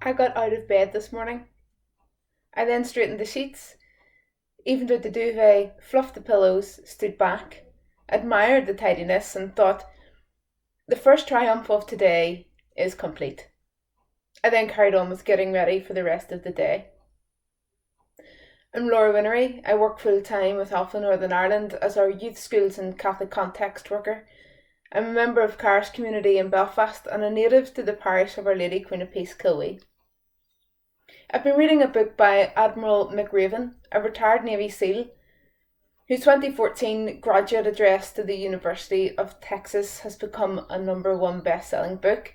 I got out of bed this morning. I then straightened the sheets, evened out the duvet, fluffed the pillows, stood back, admired the tidiness, and thought, the first triumph of today is complete. I then carried on with getting ready for the rest of the day. I'm Laura Whinnery. I work full-time with Alpha Northern Ireland as our youth schools and Catholic context worker. I'm a member of Carish community in Belfast and a native to the parish of Our Lady Queen of Peace, Kilwee. I've been reading a book by Admiral McRaven, a retired Navy SEAL, whose 2014 graduate address to the University of Texas has become a #1 best-selling book.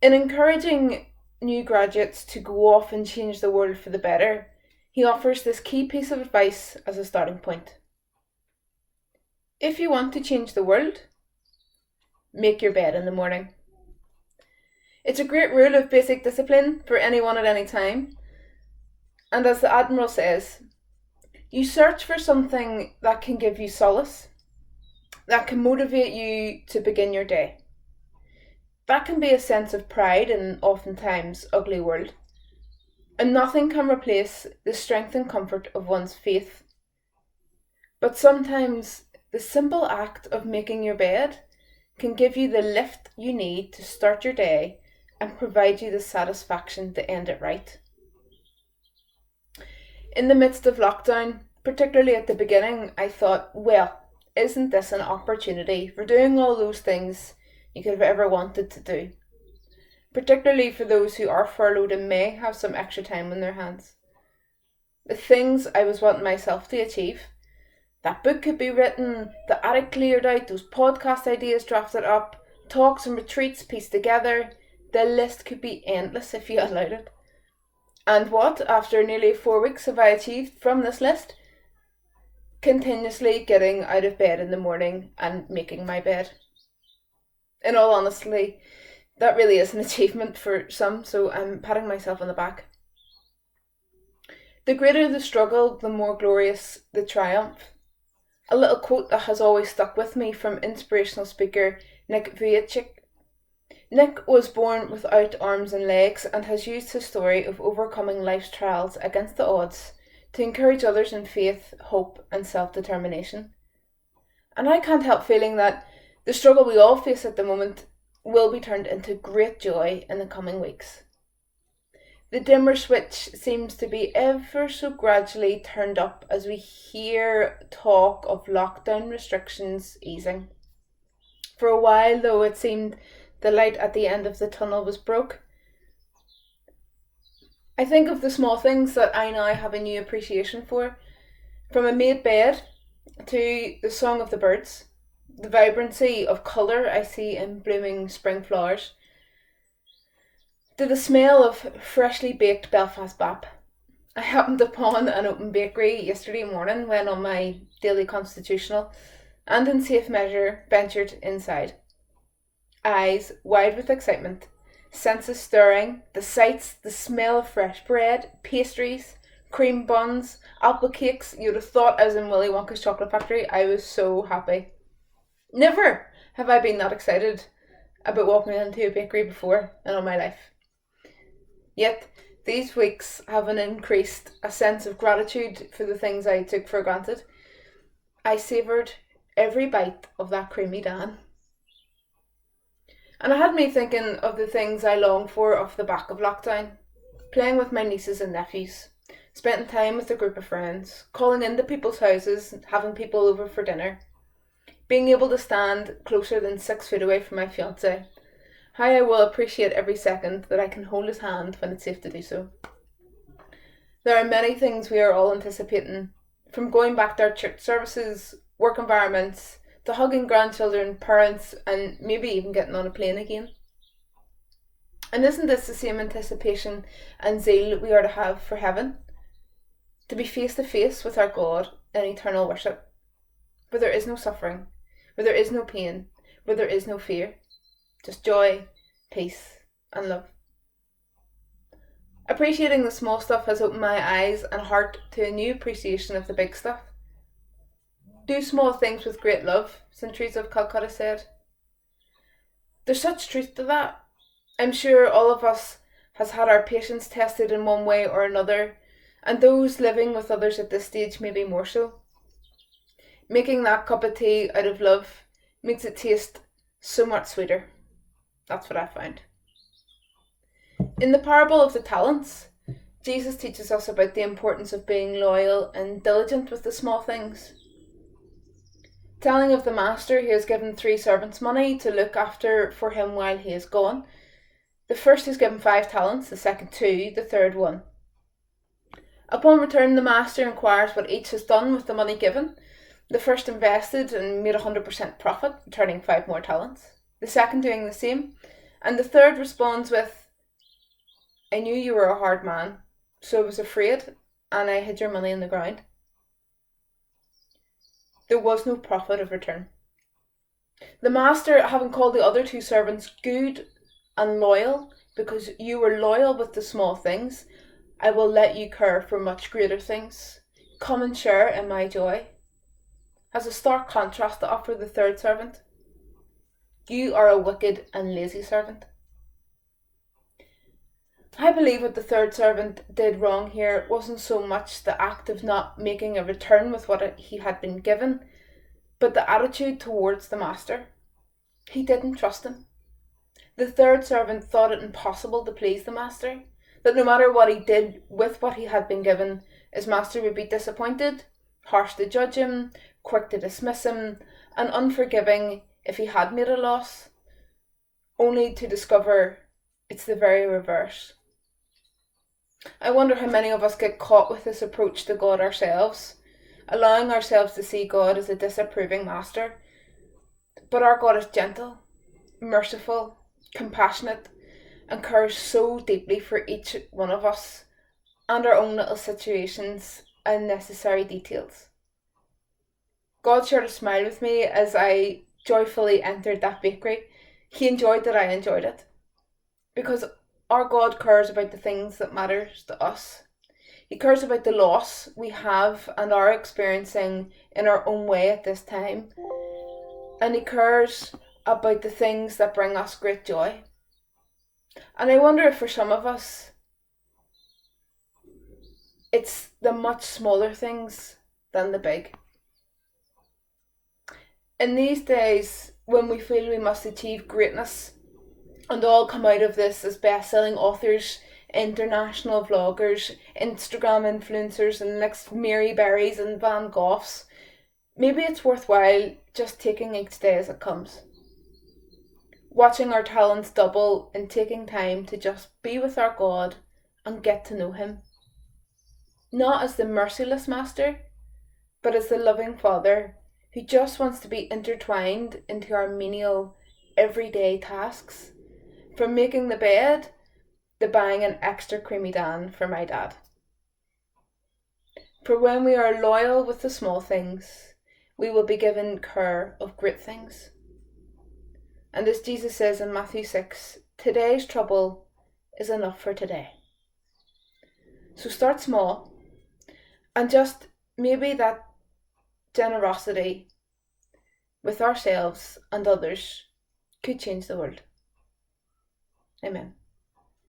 In encouraging new graduates to go off and change the world for the better, he offers this key piece of advice as a starting point. If you want to change the world, make your bed in the morning. It's a great rule of basic discipline for anyone at any time. And as the Admiral says, you search for something that can give you solace, that can motivate you to begin your day. That can be a sense of pride in an oftentimes ugly world. And nothing can replace the strength and comfort of one's faith. But sometimes the simple act of making your bed can give you the lift you need to start your day and provide you the satisfaction to end it right. In the midst of lockdown, particularly at the beginning, I thought, well, isn't this an opportunity for doing all those things you could have ever wanted to do? Particularly for those who are furloughed and may have some extra time on their hands. The things I was wanting myself to achieve. That book could be written, the attic cleared out, those podcast ideas drafted up, talks and retreats pieced together. The list could be endless if you allowed it. And what, after nearly 4 weeks, have I achieved from this list? Continuously getting out of bed in the morning and making my bed. In all honesty, that really is an achievement for some, so I'm patting myself on the back. The greater the struggle, the more glorious the triumph. A little quote that has always stuck with me from inspirational speaker Nick Vujicic. Nick was born without arms and legs and has used his story of overcoming life's trials against the odds to encourage others in faith, hope and self-determination. And I can't help feeling that the struggle we all face at the moment will be turned into great joy in the coming weeks. The dimmer switch seems to be ever so gradually turned up as we hear talk of lockdown restrictions easing. For a while, though, it seemed the light at the end of the tunnel was broke. I think of the small things that I now have a new appreciation for, from a made bed to the song of the birds, the vibrancy of colour I see in blooming spring flowers, to the smell of freshly baked Belfast bap. I happened upon an open bakery yesterday morning when on my daily constitutional and in safe measure ventured inside. Eyes wide with excitement, senses stirring, the sights, the smell of fresh bread, pastries, cream buns, apple cakes. You'd have thought I was in Willy Wonka's chocolate factory. I was so happy. Never have I been that excited about walking into a bakery before in all my life. Yet these weeks have increased a sense of gratitude for the things I took for granted. I savoured every bite of that creamy Dan. And it had me thinking of the things I long for off the back of lockdown. Playing with my nieces and nephews, spending time with a group of friends, calling into people's houses, having people over for dinner, being able to stand closer than 6 feet away from my fiancé. How I will appreciate every second that I can hold his hand when it's safe to do so. There are many things we are all anticipating, from going back to our church services, work environments, to hugging grandchildren, parents, and maybe even getting on a plane again. And isn't this the same anticipation and zeal we are to have for heaven? To be face to face with our God in eternal worship, where there is no suffering, where there is no pain, where there is no fear, just joy, peace, and love. Appreciating the small stuff has opened my eyes and heart to a new appreciation of the big stuff. Do small things with great love, St. Teresa of Calcutta said. There's such truth to that. I'm sure all of us has had our patience tested in one way or another, and those living with others at this stage maybe more so. Making that cup of tea out of love makes it taste so much sweeter. That's what I found. In the parable of the talents, Jesus teaches us about the importance of being loyal and diligent with the small things. Telling of the master who has given 3 servants money to look after for him while he is gone. The first is given 5 talents, the second 2, the third 1. Upon return, the master inquires what each has done with the money given. The first invested and made 100% profit, returning 5 more talents. The second doing the same. And the third responds with, I knew you were a hard man, so I was afraid, and I hid your money in the ground. There was no profit of return. The master, having called the other 2 servants good and loyal, because you were loyal with the small things, I will let you care for much greater things. Come and share in my joy. Has a stark contrast to offer the third servant. You are a wicked and lazy servant. I believe what the third servant did wrong here wasn't so much the act of not making a return with what he had been given, but the attitude towards the master. He didn't trust him. The third servant thought it impossible to please the master, that no matter what he did with what he had been given, his master would be disappointed, harsh to judge him, quick to dismiss him, and unforgiving if he had made a loss, only to discover it's the very reverse. I wonder how many of us get caught with this approach to God ourselves, allowing ourselves to see God as a disapproving master. But our God is gentle, merciful, compassionate, and cares so deeply for each one of us and our own little situations and necessary details. God shared a smile with me as I joyfully entered that bakery. He enjoyed that I enjoyed it, because our God cares about the things that matters to us. He cares about the loss we have and are experiencing in our own way at this time. And he cares about the things that bring us great joy. And I wonder if for some of us, it's the much smaller things than the big. In these days, when we feel we must achieve greatness and all come out of this as best-selling authors, international vloggers, Instagram influencers, and next Mary Berries and Van Goghs, maybe it's worthwhile just taking each day as it comes. Watching our talents double and taking time to just be with our God and get to know him. Not as the merciless master, but as the loving Father who just wants to be intertwined into our menial, everyday tasks. From making the bed to buying an extra creamy Dan for my dad. For when we are loyal with the small things, we will be given care of great things. And as Jesus says in Matthew 6, today's trouble is enough for today. So start small, and just maybe that generosity with ourselves and others could change the world. Amen.